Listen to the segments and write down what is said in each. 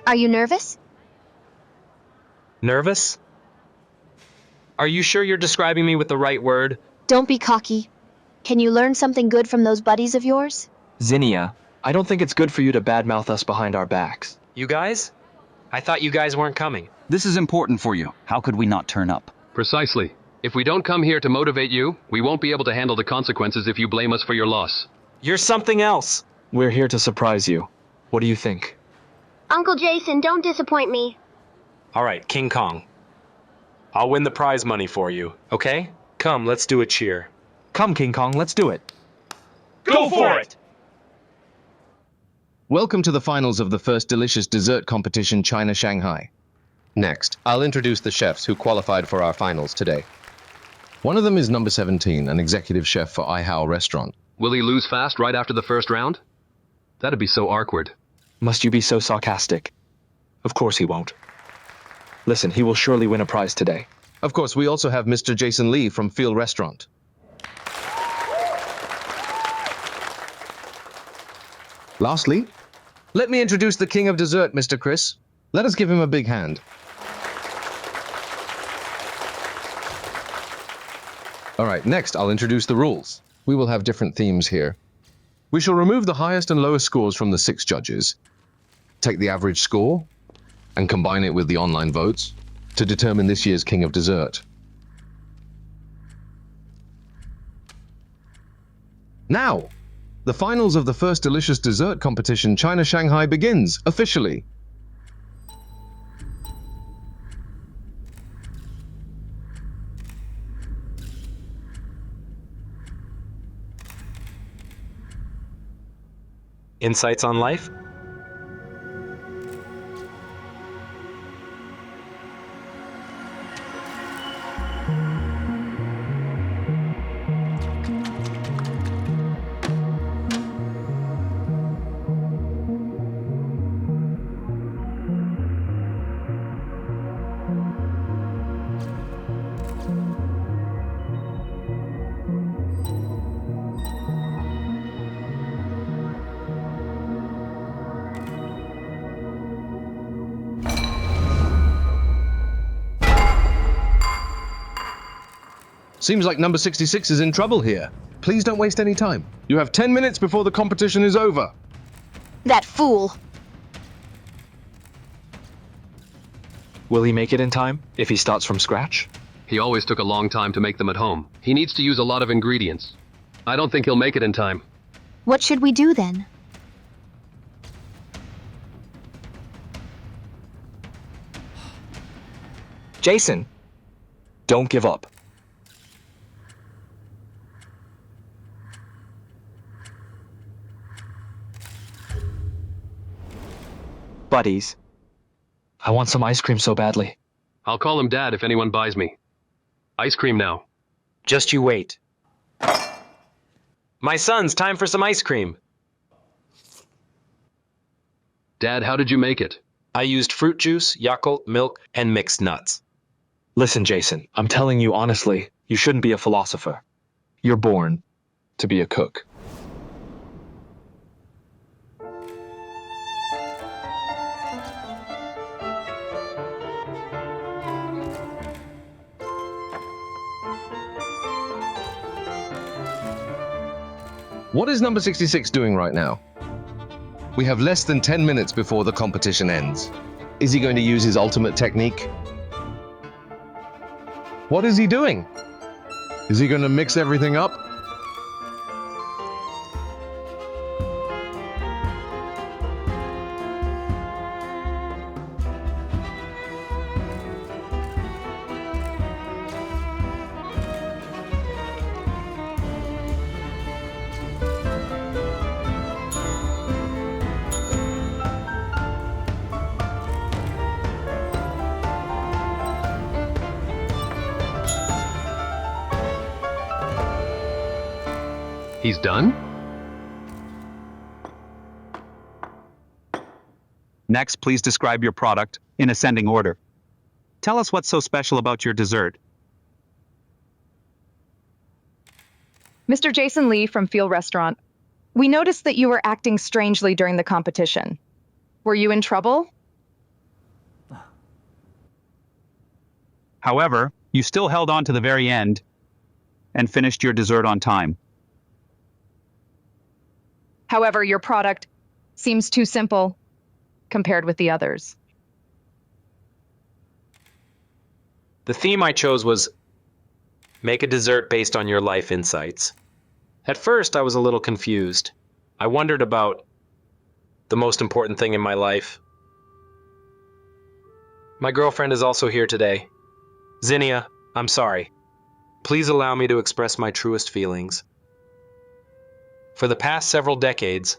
Are you nervous? Nervous? Are you sure you're describing me with the right word? Don't be cocky. Can you learn something good from those buddies of yours? Zinnia, I don't think it's good for you to badmouth us behind our backs. You guys? I thought you guys weren't coming. This is important for you. How could we not turn up? Precisely. If we don't come here to motivate you, we won't be able to handle the consequences if you blame us for your loss. You're something else. We're here to surprise you. What do you think? Uncle Jiesen, don't disappoint me. All right, King Kong. I'll win the prize money for you, okay? Come, let's do a cheer. Come, King Kong, let's do it. Go for it! Welcome to the finals of the first delicious dessert competition, China Shanghai. Next, I'll introduce the chefs who qualified for our finals today. One of them is number 17, an executive chef for Ihao restaurant. Will he lose fast right after the first round? That'd be so awkward. Must you be so sarcastic? Of course he won't. Listen, he will surely win a prize today. Of course, we also have Mr. Jiesen Lee from Field Restaurant. Lastly, let me introduce the king of dessert, Mr. Chris. Let us give him a big hand. All right, next I'll introduce the rules. We will have different themes here. We shall remove the highest and lowest scores from the 6 judges, take the average score, and combine it with the online votes to determine this year's king of dessert. Now, the finals of the first delicious dessert competition, China Shanghai, begins officially. Insights on life? Seems like number 66 is in trouble here. Please don't waste any time. You have 10 minutes before the competition is over. That fool. Will he make it in time if he starts from scratch? He always took a long time to make them at home. He needs to use a lot of ingredients. I don't think he'll make it in time. What should we do then? Jiesen, don't give up. Buddies, I want some ice cream so badly. I'll call him Dad if anyone buys me. Ice cream now. Just you wait. My sons, time for some ice cream. Dad, how did you make it? I used fruit juice, Yakult, milk, and mixed nuts. Listen, Jiesen, I'm telling you honestly, you shouldn't be a philosopher. You're born to be a cook. What is number 66 doing right now? We have less than 10 minutes before the competition ends. Is he going to use his ultimate technique? What is he doing? Is he going to mix everything up? He's done? Next, please describe your product in ascending order. Tell us what's so special about your dessert. Mr. Jiesen Lee from Field Restaurant. We noticed that you were acting strangely during the competition. Were you in trouble? However, you still held on to the very end and finished your dessert on time. However, your product seems too simple compared with the others. The theme I chose was make a dessert based on your life insights. At first, I was a little confused. I wondered about the most important thing in my life. My girlfriend is also here today. Zinnia, I'm sorry. Please allow me to express my truest feelings. For the past several decades,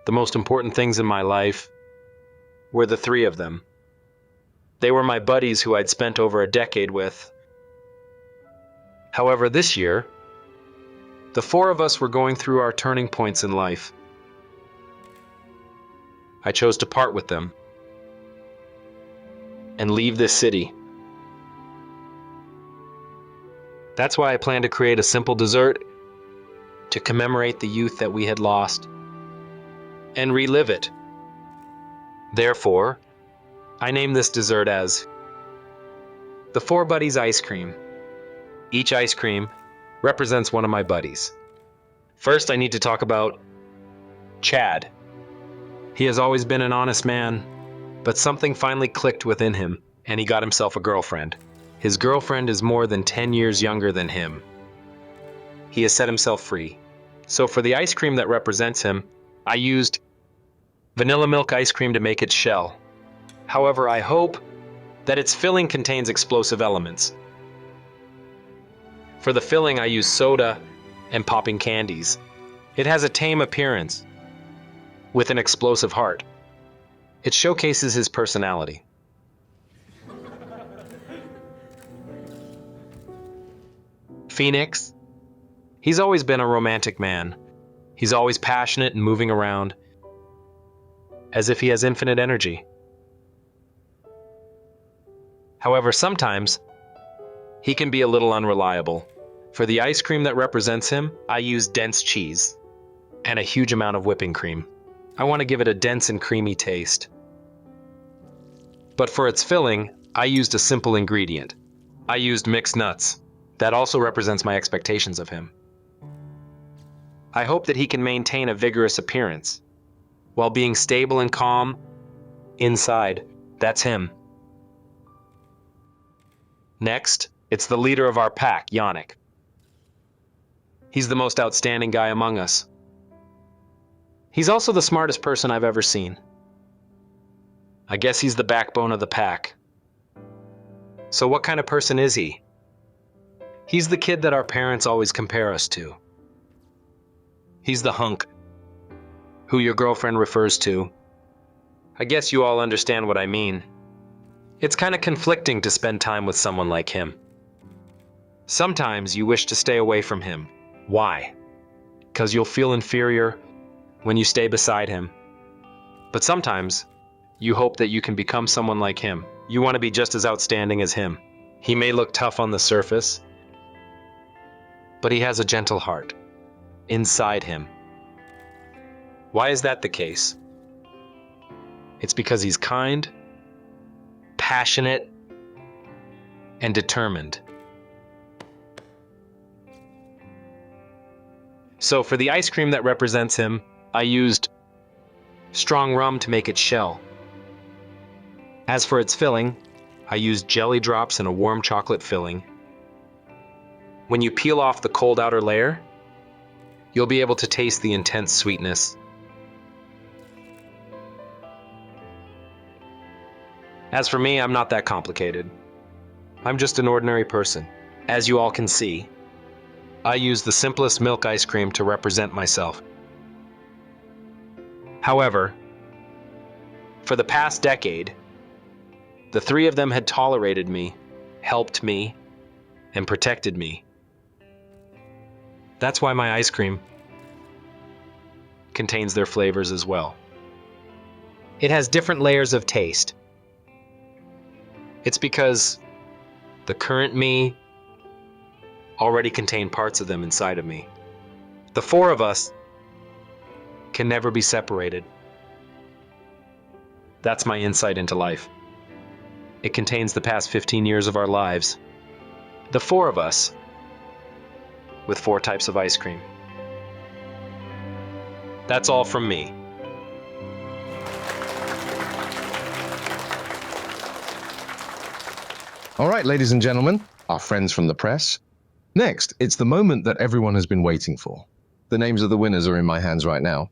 the most important things in my life were the three of them. They were my buddies who I'd spent over a decade with. However, this year, the four of us were going through our turning points in life. I chose to part with them and leave this city. That's why I plan to create a simple dessert to commemorate the youth that we had lost and relive it. Therefore, I named this dessert as the Four Buddies Ice Cream. Each ice cream represents one of my buddies. First, I need to talk about Chad. He has always been an honest man, but something finally clicked within him, and he got himself a girlfriend. His girlfriend is more than 10 years younger than him. He has set himself free. So for the ice cream that represents him, I used vanilla milk ice cream to make its shell. However, I hope that its filling contains explosive elements. For the filling, I use soda and popping candies. It has a tame appearance with an explosive heart. It showcases his personality. Phoenix. He's always been a romantic man. He's always passionate and moving around as if he has infinite energy. However, sometimes he can be a little unreliable. For the ice cream that represents him, I use dense cheese and a huge amount of whipping cream. I want to give it a dense and creamy taste. But for its filling, I used a simple ingredient. I used mixed nuts. That also represents my expectations of him. I hope that he can maintain a vigorous appearance while being stable and calm inside. That's him. Next, it's the leader of our pack, Yannick. He's the most outstanding guy among us. He's also the smartest person I've ever seen. I guess he's the backbone of the pack. So what kind of person is he? He's the kid that our parents always compare us to. He's the hunk, who your girlfriend refers to. I guess you all understand what I mean. It's kind of conflicting to spend time with someone like him. Sometimes you wish to stay away from him. Why? Because you'll feel inferior when you stay beside him. But sometimes you hope that you can become someone like him. You want to be just as outstanding as him. He may look tough on the surface, but he has a gentle heart inside him. Why is that the case? It's because he's kind, passionate, and determined. So for the ice cream that represents him, I used strong rum to make its shell. As for its filling, I used jelly drops and a warm chocolate filling. When you peel off the cold outer layer, you'll be able to taste the intense sweetness. As for me, I'm not that complicated. I'm just an ordinary person. As you all can see, I use the simplest milk ice cream to represent myself. However, for the past decade, the three of them had tolerated me, helped me, and protected me. That's why my ice cream contains their flavors as well. It has different layers of taste. It's because the current me already contained parts of them inside of me. The four of us can never be separated. That's my insight into life. It contains the past 15 years of our lives. The four of us, with 4 types of ice cream. That's all from me. All right, ladies and gentlemen, our friends from the press. Next, it's the moment that everyone has been waiting for. The names of the winners are in my hands right now.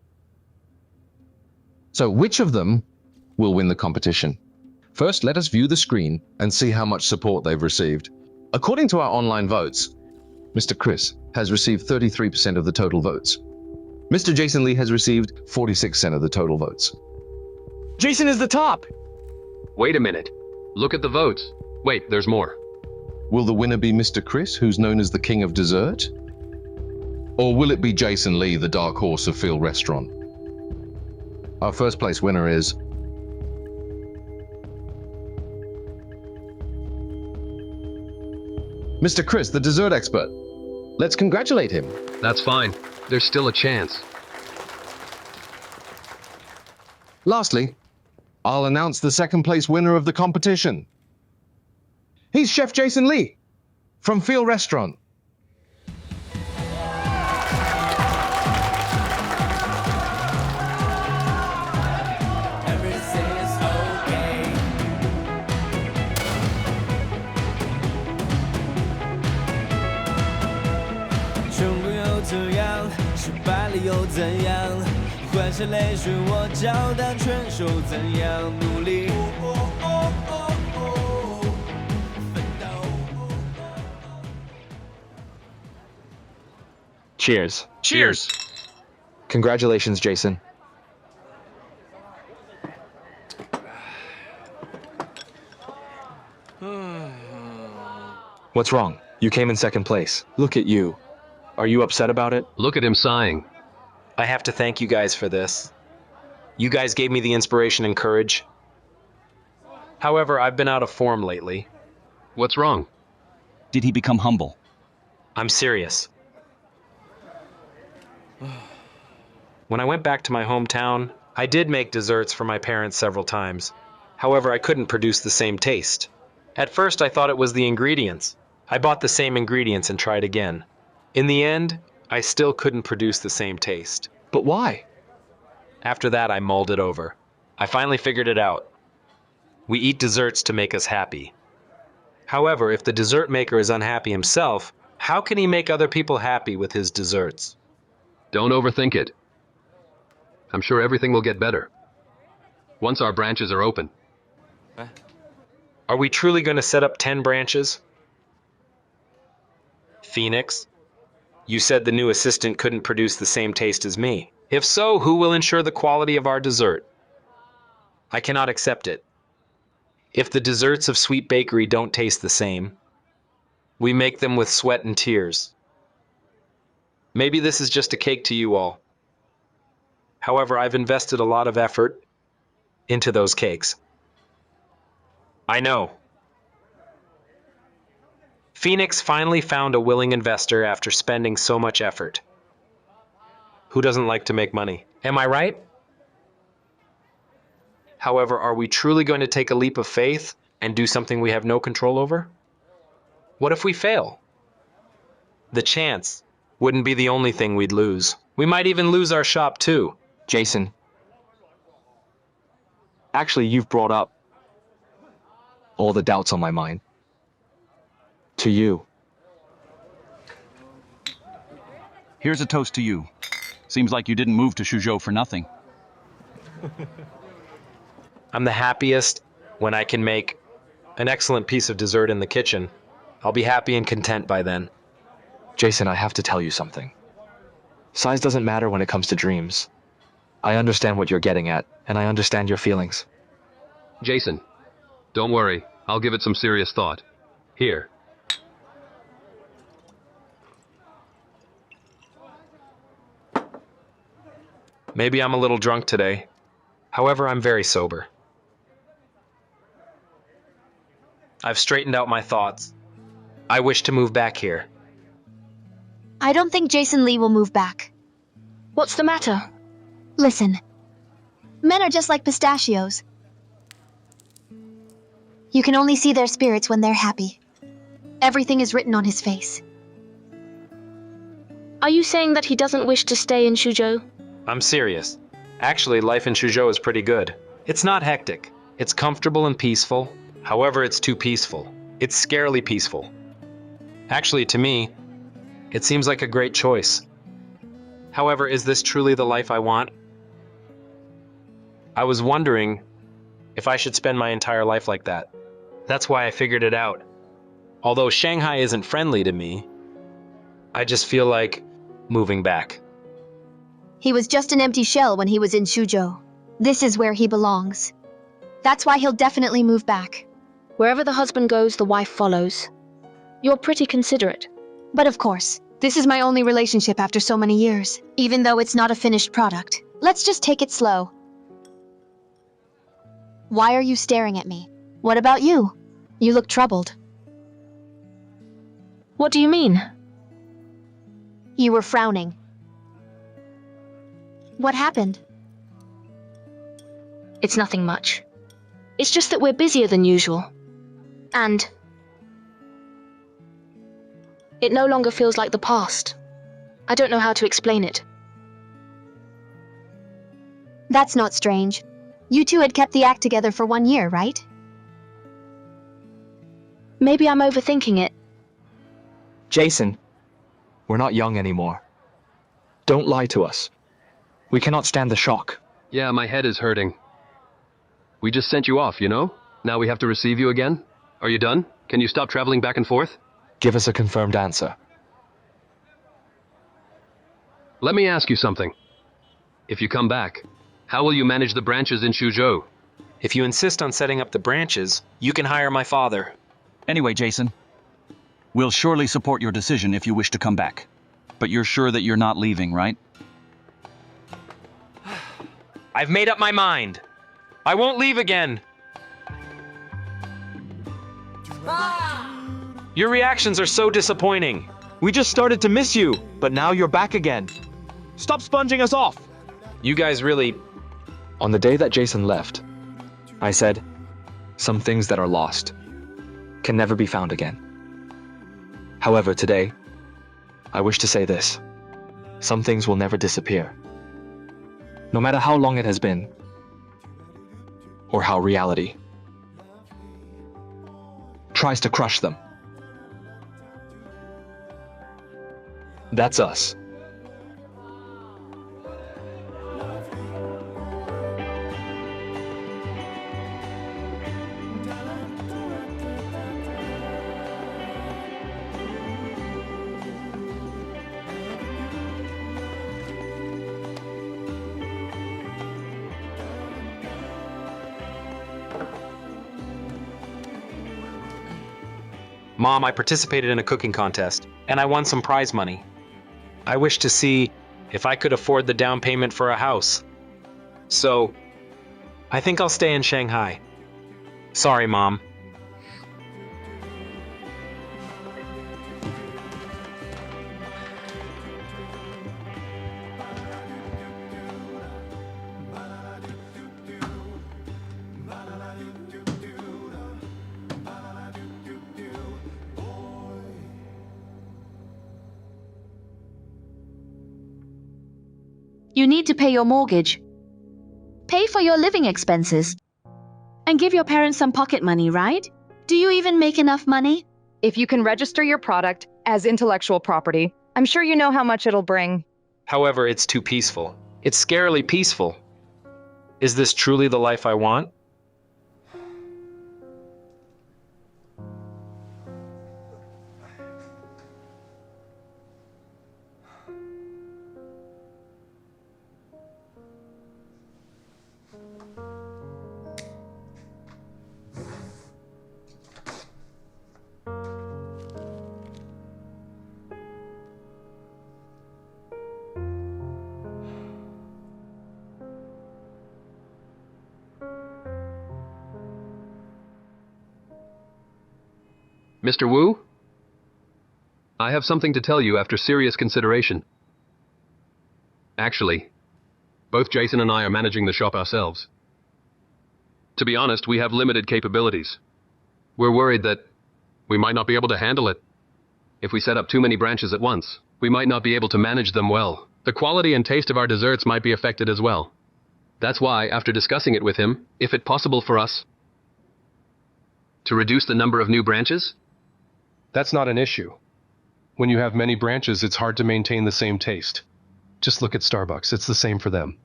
So which of them will win the competition? First, let us view the screen and see how much support they've received. According to our online votes, Mr. Chris has received 33% of the total votes. Mr. Jiesen Lee has received 46% of the total votes. Jason is the top! Wait a minute. Look at the votes. Wait, there's more. Will the winner be Mr. Chris, who's known as the king of dessert? Or will it be Jiesen Lee, the dark horse of Field Restaurant? Our first place winner is Mr. Chris, the dessert expert. Let's congratulate him. That's fine. There's still a chance. Lastly, I'll announce the second place winner of the competition. He's Chef Jiesen Lee from Field Restaurant. Cheers. Cheers! Congratulations, Jason. What's wrong? You came in second place. Look at you. Are you upset about it? Look at him sighing. I have to thank you guys for this. You guys gave me the inspiration and courage. However, I've been out of form lately. What's wrong? Did he become humble? I'm serious. When I went back to my hometown, I did make desserts for my parents several times. However, I couldn't produce the same taste. At first, I thought it was the ingredients. I bought the same ingredients and tried again. In the end, I still couldn't produce the same taste. But why? After that, I mulled it over. I finally figured it out. We eat desserts to make us happy. However, if the dessert maker is unhappy himself, how can he make other people happy with his desserts? Don't overthink it. I'm sure everything will get better. Once our branches are open. Are we truly going to set up 10 branches? Phoenix, you said the new assistant couldn't produce the same taste as me. If so, who will ensure the quality of our dessert? I cannot accept it. If the desserts of Sweet Bakery don't taste the same, we make them with sweat and tears. Maybe this is just a cake to you all. However, I've invested a lot of effort into those cakes. I know. Phoenix finally found a willing investor after spending so much effort. Who doesn't like to make money? Am I right? However, are we truly going to take a leap of faith and do something we have no control over? What if we fail? The chance wouldn't be the only thing we'd lose. We might even lose our shop too. Jason. Actually, you've brought up all the doubts on my mind. To you. Here's a toast to you. Seems like you didn't move to Suzhou for nothing. I'm the happiest when I can make an excellent piece of dessert in the kitchen. I'll be happy and content by then. Jason, I have to tell you something. Size doesn't matter when it comes to dreams. I understand what you're getting at, and I understand your feelings. Jason, don't worry. I'll give it some serious thought. Here. Maybe I'm a little drunk today. However, I'm very sober. I've straightened out my thoughts. I wish to move back here. I don't think Jiesen Lee will move back. What's the matter? Listen. Men are just like pistachios. You can only see their spirits when they're happy. Everything is written on his face. Are you saying that he doesn't wish to stay in Suzhou? I'm serious. Actually, life in Suzhou is pretty good. It's not hectic. It's comfortable and peaceful. However, it's too peaceful. It's scarily peaceful. Actually, to me, it seems like a great choice. However, is this truly the life I want? I was wondering if I should spend my entire life like that. That's why I figured it out. Although Shanghai isn't friendly to me, I just feel like moving back. He was just an empty shell when he was in Suzhou. This is where he belongs. That's why he'll definitely move back. Wherever the husband goes, the wife follows. You're pretty considerate. But of course, this is my only relationship after so many years, even though it's not a finished product. Let's just take it slow. Why are you staring at me? What about you? You look troubled. What do you mean? You were frowning. What happened? It's nothing much. It's just that we're busier than usual. And it no longer feels like the past. I don't know how to explain it. That's not strange. You two had kept the act together for 1 year, right? Maybe I'm overthinking it. Jiesen, we're not young anymore. Don't lie to us. We cannot stand the shock. Yeah, my head is hurting. We just sent you off, you know? Now we have to receive you again? Are you done? Can you stop traveling back and forth? Give us a confirmed answer. Let me ask you something. If you come back, how will you manage the branches in Suzhou? If you insist on setting up the branches, you can hire my father. Anyway, Jiesen, we'll surely support your decision if you wish to come back. But you're sure that you're not leaving, right? I've made up my mind. I won't leave again. Your reactions are so disappointing. We just started to miss you, but now you're back again. Stop sponging us off. You guys really... On the day that Jiesen left, I said, some things that are lost can never be found again. However, today, I wish to say this. Some things will never disappear. No matter how long it has been, or how reality tries to crush them. That's us. Mom, I participated in a cooking contest, and I won some prize money. I wish to see if I could afford the down payment for a house. So, I think I'll stay in Shanghai. Sorry, Mom. You need to pay your mortgage, pay for your living expenses, and give your parents some pocket money, right? Do you even make enough money? If you can register your product as intellectual property, I'm sure you know how much it'll bring. However, it's too peaceful. It's scarily peaceful. Is this truly the life I want? Mr. Wu? I have something to tell you after serious consideration. Actually, both Jiesen and I are managing the shop ourselves. To be honest, we have limited capabilities. We're worried that we might not be able to handle it. If we set up too many branches at once, we might not be able to manage them well. The quality and taste of our desserts might be affected as well. That's why, after discussing it with him, if it's possible for us to reduce the number of new branches? That's not an issue. When you have many branches, it's hard to maintain the same taste. Just look at Starbucks, it's the same for them.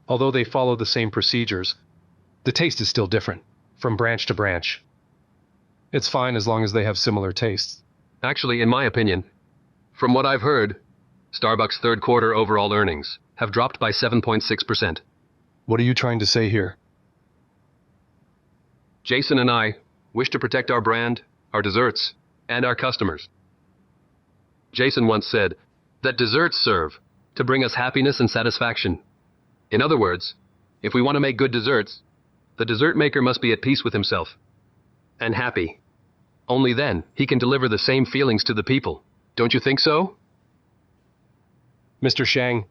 Although they follow the same procedures, the taste is still different, from branch to branch. It's fine as long as they have similar tastes. Actually, in my opinion, from what I've heard, Starbucks' third quarter overall earnings have dropped by 7.6%. What are you trying to say here? Jiesen and I wish to protect our brand, our desserts, and our customers. Jiesen once said that desserts serve to bring us happiness and satisfaction. In other words, if we want to make good desserts, the dessert maker must be at peace with himself and happy. Only then he can deliver the same feelings to the people. Don't you think so? Mr. Xiang,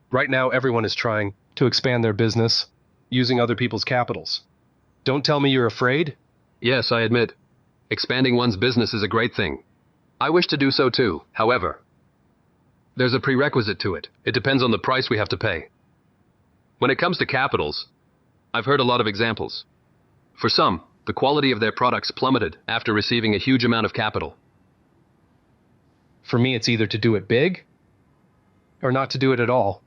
right now everyone is trying to expand their business using other people's capitals. Don't tell me you're afraid. Yes, I admit, expanding one's business is a great thing. I wish to do so too, however. There's a prerequisite to it. It depends on the price we have to pay. When it comes to capitals, I've heard a lot of examples. For some, the quality of their products plummeted after receiving a huge amount of capital. For me, it's either to do it big or not to do it at all.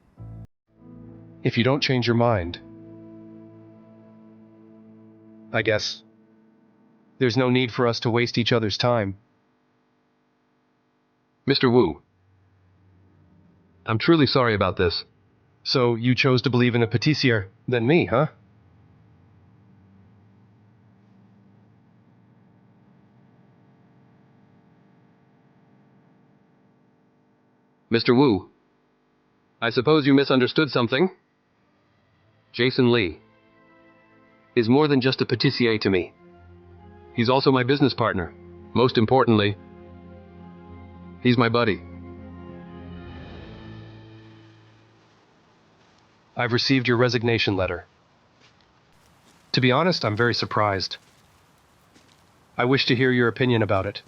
If you don't change your mind, I guess there's no need for us to waste each other's time. Mr. Wu, I'm truly sorry about this. So you chose to believe in a patissier than me, huh? Mr. Wu, I suppose you misunderstood something? Jiesen Lee is more than just a patissier to me. He's also my business partner. Most importantly, he's my buddy. I've received your resignation letter. To be honest, I'm very surprised. I wish to hear your opinion about it.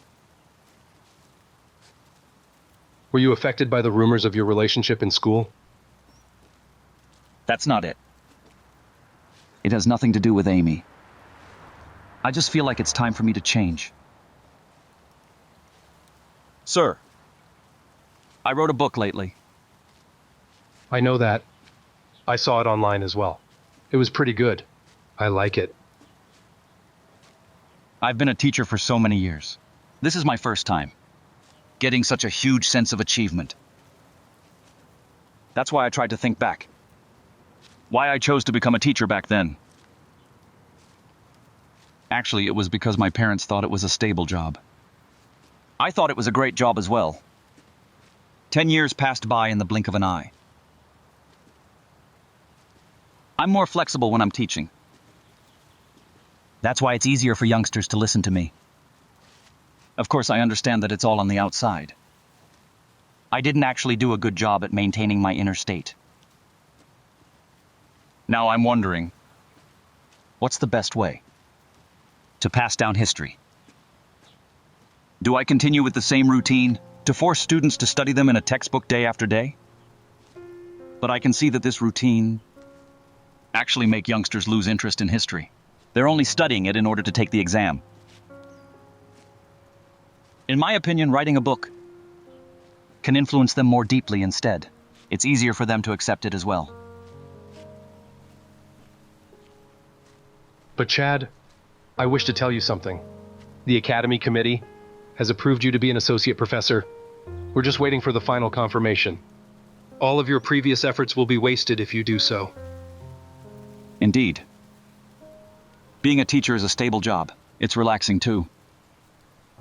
Were you affected by the rumors of your relationship in school? That's not it. It has nothing to do with Amy. I just feel like it's time for me to change. Sir, I wrote a book lately. I know that. I saw it online as well. It was pretty good. I like it. I've been a teacher for so many years. This is my first time getting such a huge sense of achievement. That's why I tried to think back. Why I chose to become a teacher back then. Actually, it was because my parents thought it was a stable job. I thought it was a great job as well. 10 years passed by in the blink of an eye. I'm more flexible when I'm teaching. That's why it's easier for youngsters to listen to me. Of course, I understand that it's all on the outside. I didn't actually do a good job at maintaining my inner state. Now I'm wondering, what's the best way to pass down history? Do I continue with the same routine to force students to study them in a textbook day after day? But I can see that this routine actually make youngsters lose interest in history. They're only studying it in order to take the exam. In my opinion, writing a book can influence them more deeply instead. It's easier for them to accept it as well. But Chad, I wish to tell you something. The Academy Committee has approved you to be an associate professor. We're just waiting for the final confirmation. All of your previous efforts will be wasted if you do so. Indeed. Being a teacher is a stable job. It's relaxing too.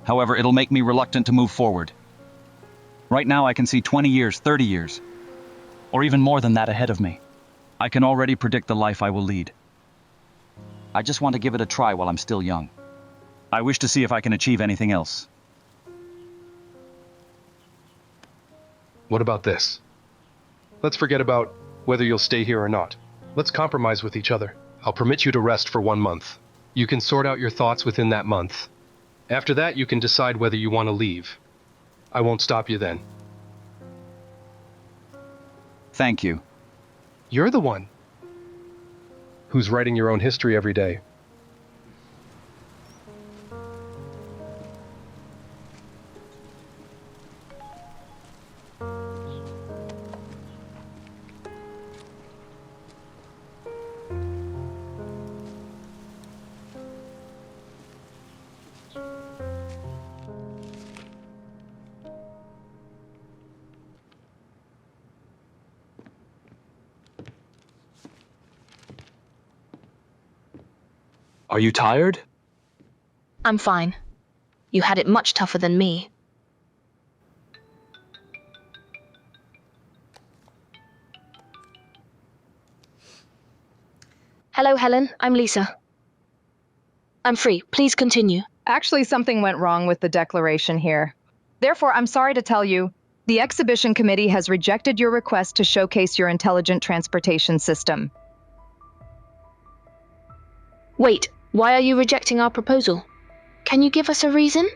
However, it'll make me reluctant to move forward. Right now I can see 20 years, 30 years, or even more than that ahead of me. I can already predict the life I will lead. I just want to give it a try while I'm still young. I wish to see if I can achieve anything else. What about this? Let's forget about whether you'll stay here or not. Let's compromise with each other. I'll permit you to rest for 1 month. You can sort out your thoughts within that month. After that, you can decide whether you want to leave. I won't stop you then. Thank you. You're the one who's writing your own history every day. Are you tired? I'm fine. You had it much tougher than me. Hello, Helen. I'm Lisa. I'm free. Please continue. Actually, something went wrong with the declaration here. Therefore, I'm sorry to tell you, the exhibition committee has rejected your request to showcase your intelligent transportation system. Wait, why are you rejecting our proposal? Can you give us a reason?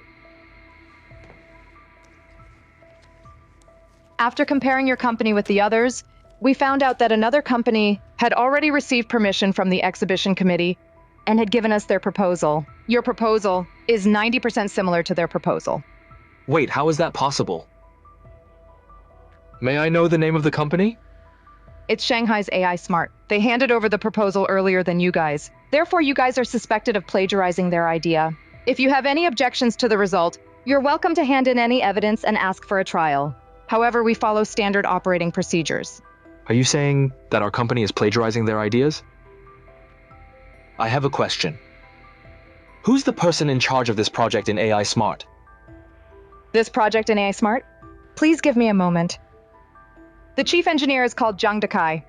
After comparing your company with the others, we found out that another company had already received permission from the exhibition committee and had given us their proposal. Your proposal is 90% similar to their proposal. Wait, how is that possible? May I know the name of the company? It's Shanghai's AI Smart. They handed over the proposal earlier than you guys. Therefore, you guys are suspected of plagiarizing their idea. If you have any objections to the result, you're welcome to hand in any evidence and ask for a trial. However, we follow standard operating procedures. Are you saying that our company is plagiarizing their ideas? I have a question. Who's the person in charge of this project in AI Smart? This project in AI Smart? Please give me a moment. The chief engineer is called Zhang Dekai.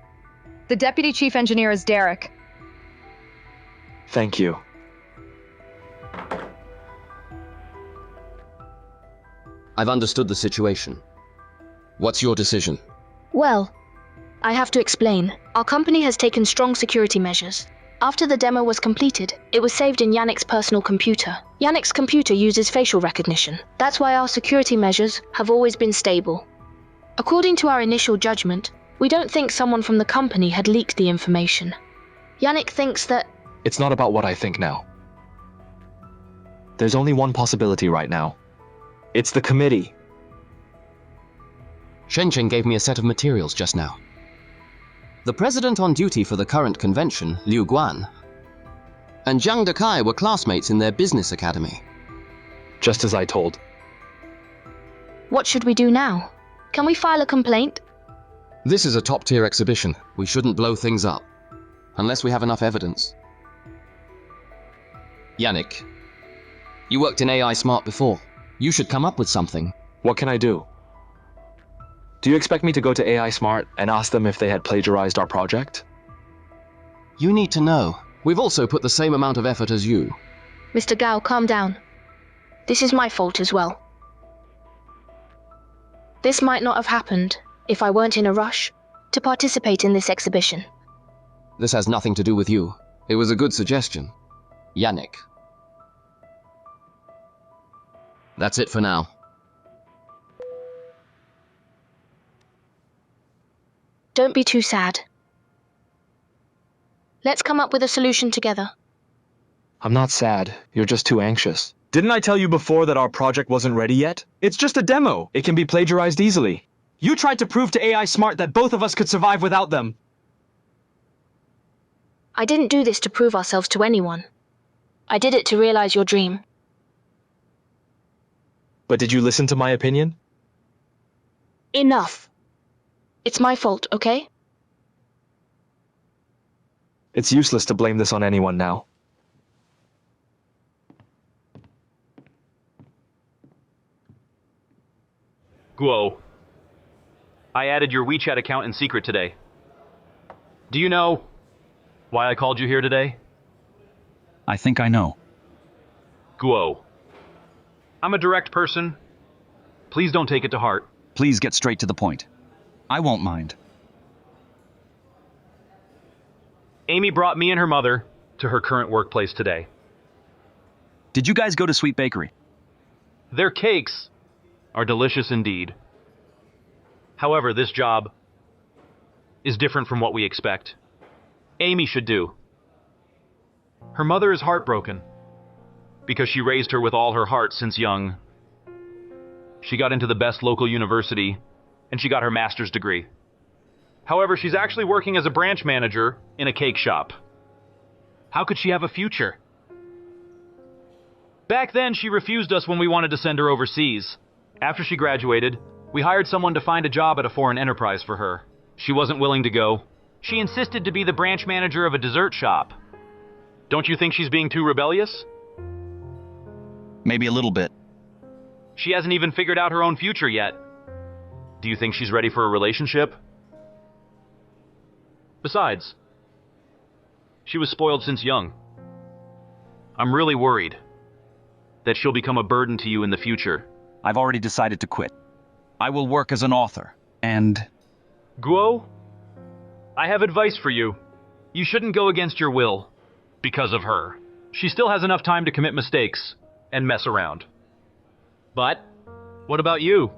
The deputy chief engineer is Derek. Thank you. I've understood the situation. What's your decision? Well, I have to explain. Our company has taken strong security measures. After the demo was completed, it was saved in Yannick's personal computer. Yannick's computer uses facial recognition. That's why our security measures have always been stable. According to our initial judgment, we don't think someone from the company had leaked the information. Yannick thinks that... It's not about what I think now. There's only one possibility right now. It's the committee. Shen gave me a set of materials just now. The president on duty for the current convention, Liu Guan, and Zhang Dekai were classmates in their business academy. Just as I told. What should we do now? Can we file a complaint? This is a top-tier exhibition. We shouldn't blow things up. Unless we have enough evidence. Yannick, you worked in AI Smart before. You should come up with something. What can I do? Do you expect me to go to AI Smart and ask them if they had plagiarized our project? You need to know. We've also put the same amount of effort as you. Mr. Gao, calm down. This is my fault as well. This might not have happened if I weren't in a rush to participate in this exhibition. This has nothing to do with you. It was a good suggestion. Yannick. That's it for now. Don't be too sad. Let's come up with a solution together. I'm not sad. You're just too anxious. Didn't I tell you before that our project wasn't ready yet? It's just a demo. It can be plagiarized easily. You tried to prove to AI Smart that both of us could survive without them. I didn't do this to prove ourselves to anyone. I did it to realize your dream. But did you listen to my opinion? Enough. It's my fault, okay? It's useless to blame this on anyone now. Guo, I added your WeChat account in secret today. Do you know why I called you here today? I think I know. Guo, I'm a direct person. Please don't take it to heart. Please get straight to the point. I won't mind. Amy brought me and her mother to her current workplace today. Did you guys go to Sweet Bakery? Their cakes are delicious indeed. However, this job is different from what we expect. Amy should do. Her mother is heartbroken because she raised her with all her heart since young. She got into the best local university and she got her master's degree. However, she's actually working as a branch manager in a cake shop. How could she have a future? Back then, she refused us when we wanted to send her overseas. After she graduated, we hired someone to find a job at a foreign enterprise for her. She wasn't willing to go. She insisted to be the branch manager of a dessert shop. Don't you think she's being too rebellious? Maybe a little bit. She hasn't even figured out her own future yet. Do you think she's ready for a relationship? Besides, she was spoiled since young. I'm really worried that she'll become a burden to you in the future. I've already decided to quit. I will work as an author, and... Guo, I have advice for you. You shouldn't go against your will because of her. She still has enough time to commit mistakes and mess around. But, what about you?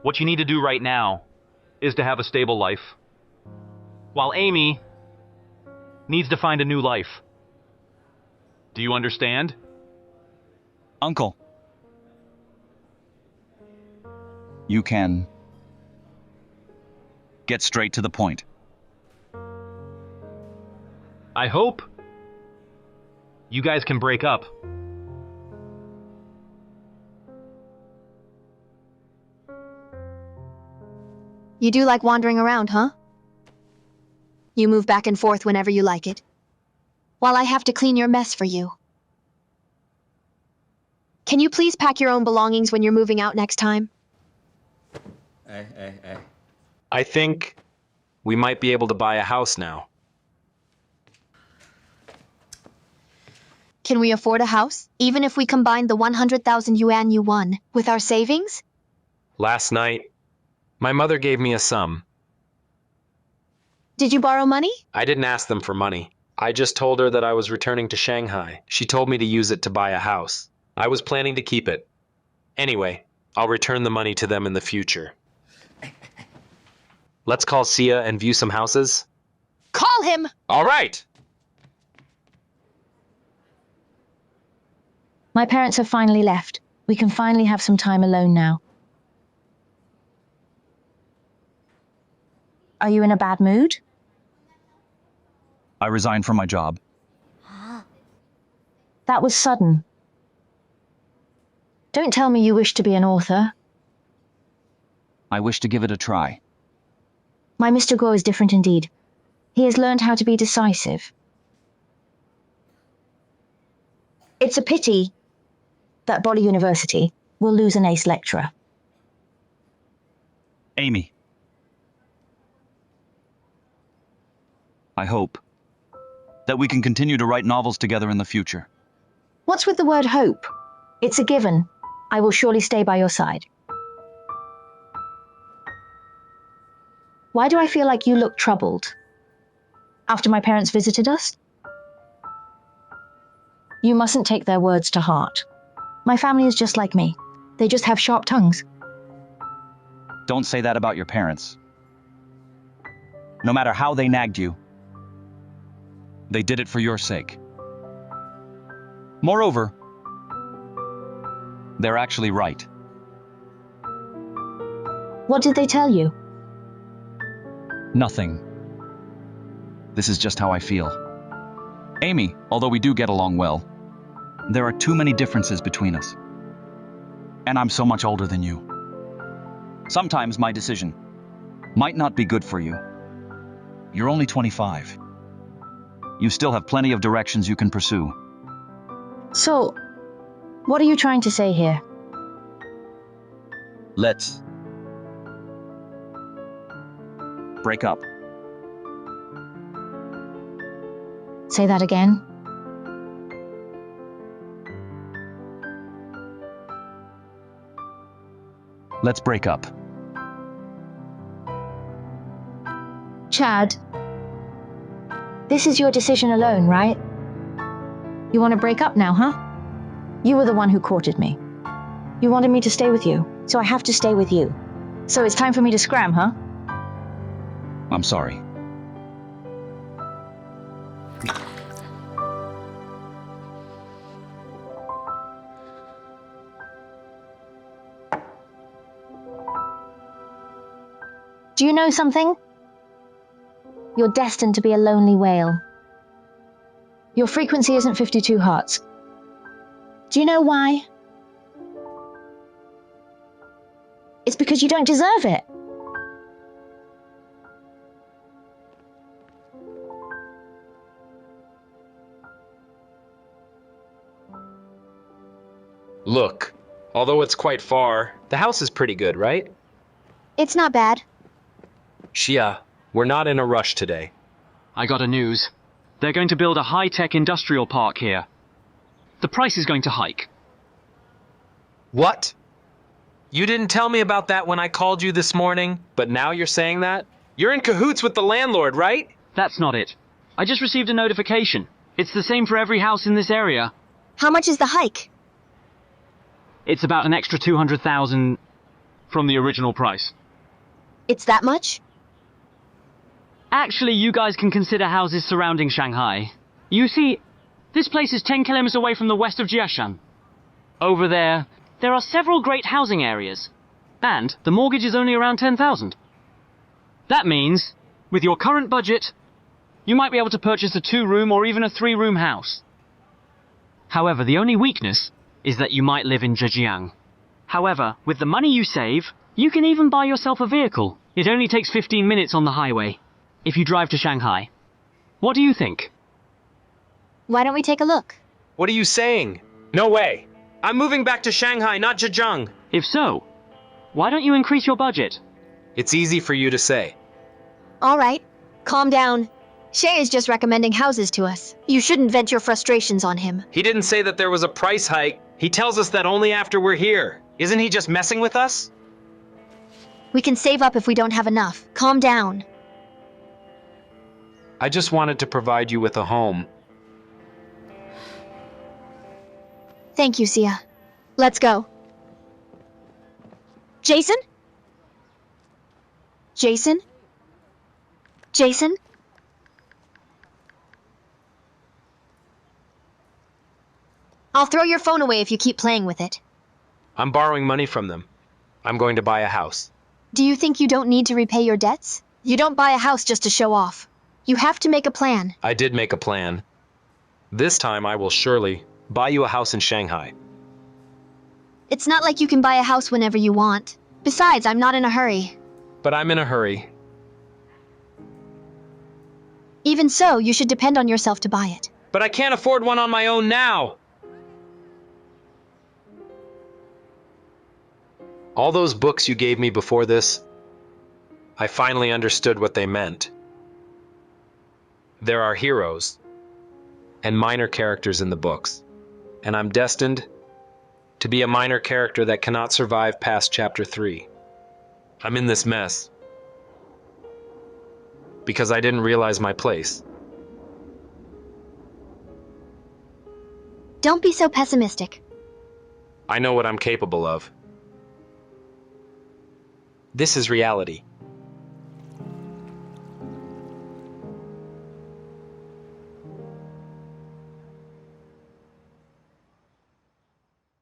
What you need to do right now is to have a stable life, while Amy needs to find a new life. Do you understand? Uncle. You can get straight to the point. I hope you guys can break up. You do like wandering around, huh? You move back and forth whenever you like it, while I have to clean your mess for you. Can you please pack your own belongings when you're moving out next time? I think we might be able to buy a house now. Can we afford a house, even if we combine the 100,000 yuan you won with our savings? Last night, my mother gave me a sum. Did you borrow money? I didn't ask them for money. I just told her that I was returning to Shanghai. She told me to use it to buy a house. I was planning to keep it. Anyway, I'll return the money to them in the future. Let's call Sia and view some houses. Call him! All right! My parents have finally left. We can finally have some time alone now. Are you in a bad mood? I resigned from my job. That was sudden. Don't tell me you wish to be an author. I wish to give it a try. My Mr. Guo is different indeed. He has learned how to be decisive. It's a pity that Bolly University will lose an ace lecturer. Amy. I hope that we can continue to write novels together in the future. What's with the word hope? It's a given. I will surely stay by your side. Why do I feel like you look troubled? After my parents visited us? You mustn't take their words to heart. My family is just like me. They just have sharp tongues. Don't say that about your parents. No matter how they nagged you, they did it for your sake. Moreover, they're actually right. What did they tell you? Nothing. This is just how I feel. Amy, although we do get along well, there are too many differences between us. And I'm so much older than you. Sometimes my decision might not be good for you. You're only 25. You still have plenty of directions you can pursue. So, what are you trying to say here? Let's break up. Say that again. Let's break up. Chad. This is your decision alone, right? You want to break up now, huh? You were the one who courted me. You wanted me to stay with you, so I have to stay with you. So it's time for me to scram, huh? I'm sorry. Do you know something? You're destined to be a lonely whale. Your frequency isn't 52 hertz. Do you know why? It's because you don't deserve it. Look, although it's quite far, the house is pretty good, right? It's not bad. Xia, we're not in a rush today. I got a news. They're going to build a high-tech industrial park here. The price is going to hike. What? You didn't tell me about that when I called you this morning, but now you're saying that? You're in cahoots with the landlord, right? That's not it. I just received a notification. It's the same for every house in this area. How much is the hike? It's about an extra 200,000 from the original price. It's that much? Actually, you guys can consider houses surrounding Shanghai. You see, this place is 10 kilometers away from the west of Jiesen. Over there are several great housing areas. And the mortgage is only around 10,000. That means, with your current budget, you might be able to purchase a 2-room or even a 3-room house. However, the only weakness is that you might live in Zhejiang. However, with the money you save, you can even buy yourself a vehicle. It only takes 15 minutes on the highway, if you drive to Shanghai. What do you think? Why don't we take a look? What are you saying? No way. I'm moving back to Shanghai, not Zhejiang. If so, why don't you increase your budget? It's easy for you to say. All right, calm down. Shay is just recommending houses to us. You shouldn't vent your frustrations on him. He didn't say that there was a price hike. He tells us that only after we're here. Isn't he just messing with us? We can save up if we don't have enough. Calm down. I just wanted to provide you with a home. Thank you, Xia. Let's go. Jason? Jason? Jason? I'll throw your phone away if you keep playing with it. I'm borrowing money from them. I'm going to buy a house. Do you think you don't need to repay your debts? You don't buy a house just to show off. You have to make a plan. I did make a plan. This time I will surely buy you a house in Shanghai. It's not like you can buy a house whenever you want. Besides, I'm not in a hurry. But I'm in a hurry. Even so, you should depend on yourself to buy it. But I can't afford one on my own now. All those books you gave me before this, I finally understood what they meant. There are heroes and minor characters in the books, and I'm destined to be a minor character that cannot survive past chapter 3. I'm in this mess because I didn't realize my place. Don't be so pessimistic. I know what I'm capable of. This is reality.